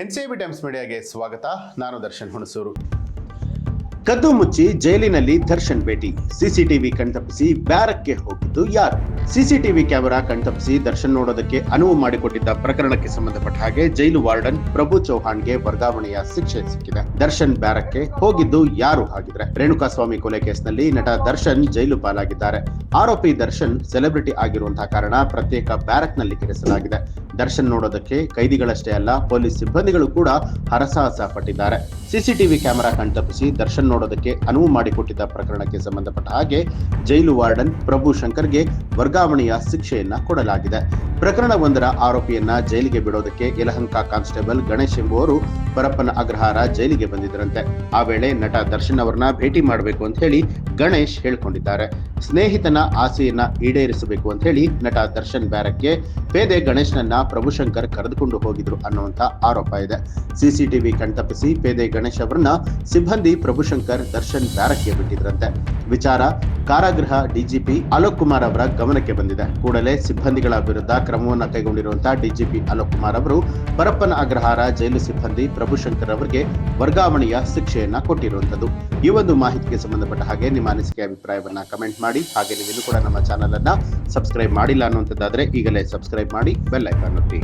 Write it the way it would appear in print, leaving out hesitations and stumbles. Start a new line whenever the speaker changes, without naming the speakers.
NCB times ಮೀಡಿಯಾಗೆ ಸ್ವಾಗತ. ನಾನು ದರ್ಶನ್ ಹುಣಸೂರು.
ಕದ್ದು ಮುಚ್ಚಿ ಜೈಲಿನಲ್ಲಿ ದರ್ಶನ್ ಭೇಟಿ, ಸಿಸಿಟಿವಿ ಕಣ್ತಪ್ಪಿಸಿ ಬ್ಯಾರಕ್ಗೆ ಹೋಗಿದ್ದು ಯಾರು? ಸಿಸಿಟಿವಿ ಕ್ಯಾಮೆರಾ ಕಣ್ತಪ್ಪಿಸಿ ದರ್ಶನ್ ನೋಡೋದಕ್ಕೆ ಅನುವು ಮಾಡಿಕೊಟ್ಟಿದ್ದ ಪ್ರಕರಣಕ್ಕೆ ಸಂಬಂಧಪಟ್ಟ ಹಾಗೆ ಜೈಲು ವಾರ್ಡನ್ ಪ್ರಭು ಚೌಹಾಣ್ಗೆ ವರ್ಗಾವಣೆಯ ಶಿಕ್ಷೆ ಸಿಕ್ಕಿದೆ. ದರ್ಶನ್ ಬ್ಯಾರಕ್ಗೆ ಹೋಗಿದ್ದು ಯಾರು ಹಾಗಿದ್ರೆ? ರೇಣುಕಾಸ್ವಾಮಿ ಕೊಲೆ ಕೇಸ್ನಲ್ಲಿ ನಟ ದರ್ಶನ್ ಜೈಲು ಪಾಲಾಗಿದ್ದಾರೆ. ಆರೋಪಿ ದರ್ಶನ್ ಸೆಲೆಬ್ರಿಟಿ ಆಗಿರುವಂತಹ ಕಾರಣ ಪ್ರತ್ಯೇಕ ಬ್ಯಾರಕ್ ನಲ್ಲಿ ಇರಿಸಲಾಗಿದೆ. ದರ್ಶನ್ ನೋಡೋದಕ್ಕೆ ಕೈದಿಗಳಷ್ಟೇ ಅಲ್ಲ, ಪೊಲೀಸ್ ಸಿಬ್ಬಂದಿಗಳು ಕೂಡ ಹರಸಾಹಸ ಪಟ್ಟಿದ್ದಾರೆ. ಸಿಸಿಟಿವಿ ಕ್ಯಾಮೆರಾ ಕಣ್ತಪ್ಪಿಸಿ ದರ್ಶನ್ ನೋಡೋದಕ್ಕೆ ಅನುವು ಮಾಡಿಕೊಟ್ಟಿದ್ದ ಪ್ರಕರಣಕ್ಕೆ ಸಂಬಂಧಪಟ್ಟ ಹಾಗೆ ಜೈಲು ವಾರ್ಡನ್ ಪ್ರಭು ಶಂಕರ್ಗೆ ವರ್ಗಾವಣೆಯ ಶಿಕ್ಷೆಯನ್ನ ಕೊಡಲಾಗಿದೆ. ಪ್ರಕರಣವೊಂದರ ಆರೋಪಿಯನ್ನ ಜೈಲಿಗೆ ಬಿಡೋದಕ್ಕೆ ಯಲಹಂಕ ಕಾನ್ಸ್ಟೇಬಲ್ ಗಣೇಶ್ ಎಂಬುವರು ಪರಪ್ಪನ ಅಗ್ರಹಾರ ಜೈಲಿಗೆ ಬಂದಿದ್ದರಂತೆ. ಆ ವೇಳೆ ನಟ ದರ್ಶನ್ ಅವರನ್ನ ಭೇಟಿ ಮಾಡಬೇಕು ಅಂತ ಹೇಳಿ ಗಣೇಶ್ ಹೇಳ್ಕೊಂಡಿದ್ದಾರೆ. ಸ್ನೇಹಿತನ ಆಸೆಯನ್ನ ಈಡೇರಿಸಬೇಕು ಅಂತ ಹೇಳಿ ನಟ ದರ್ಶನ್ ಬ್ಯಾರಕ್ಗೆ ಪೇದೆ ಗಣೇಶ್ನನ್ನ ಪ್ರಭುಶಂಕರ್ ಕರೆದುಕೊಂಡು ಹೋಗಿದ್ರು ಅನ್ನುವಂತ ಆರೋಪ ಇದೆ. ಸಿಸಿಟಿವಿ ಕಣ್ತಪ್ಪಿಸಿ ಪೇದೆ ಗಣೇಶ್ ಅವರನ್ನ ಸಿಬ್ಬಂದಿ ಪ್ರಭುಶಂಕರ್ ದರ್ಶನ್ ಬ್ಯಾರಕ್ಗೆ ಬಿಟ್ಟಿದ್ರಂತೆ. ವಿಚಾರ ಕಾರಾಗೃಹ ಡಿಜಿಪಿ ಅಲೋಕ್ ಕುಮಾರ್ ಅವರ ಗಮನಕ್ಕೆ ಬಂದಿದೆ. ಕೂಡಲೇ ಸಿಬ್ಬಂದಿಗಳ ವಿರುದ್ಧ ಕ್ರಮವನ್ನು ಕೈಗೊಂಡಿರುವಂತಹ ಡಿಜಿಪಿ ಅಲೋಕ್ ಕುಮಾರ್ ಅವರು ಪರಪ್ಪನ ಅಗ್ರಹಾರ ಜೈಲು ಸಿಬ್ಬಂದಿ ಪ್ರಭುಶಂಕರ್ ಅವರಿಗೆ ವರ್ಗಾವಣೆಯ ಶಿಕ್ಷೆಯನ್ನ ಕೊಟ್ಟಿರುವಂತದ್ದು. ಈ ಒಂದು ಮಾಹಿತಿಗೆ ಸಂಬಂಧಪಟ್ಟ ಹಾಗೆ ನಿಮ್ಮ ಅನಿಸಿಕೆ ಅಭಿಪ್ರಾಯವನ್ನ ಕಮೆಂಟ್ ಮಾಡಿ. ಹಾಗೆ ನೀವು ಇನ್ನೂ ಕೂಡ ನಮ್ಮ ಚಾನೆಲ್ ಅನ್ನ ಸಬ್ಸ್ಕ್ರೈಬ್ ಮಾಡಿಲ್ಲ ಅನ್ನುವಂಥದ್ದಾದ್ರೆ ಈಗಲೇ ಸಬ್ಸ್ಕ್ರೈಬ್ ಮಾಡಿ, ಬೆಲ್ ಐಕಾನ್ ಒತ್ತಿ.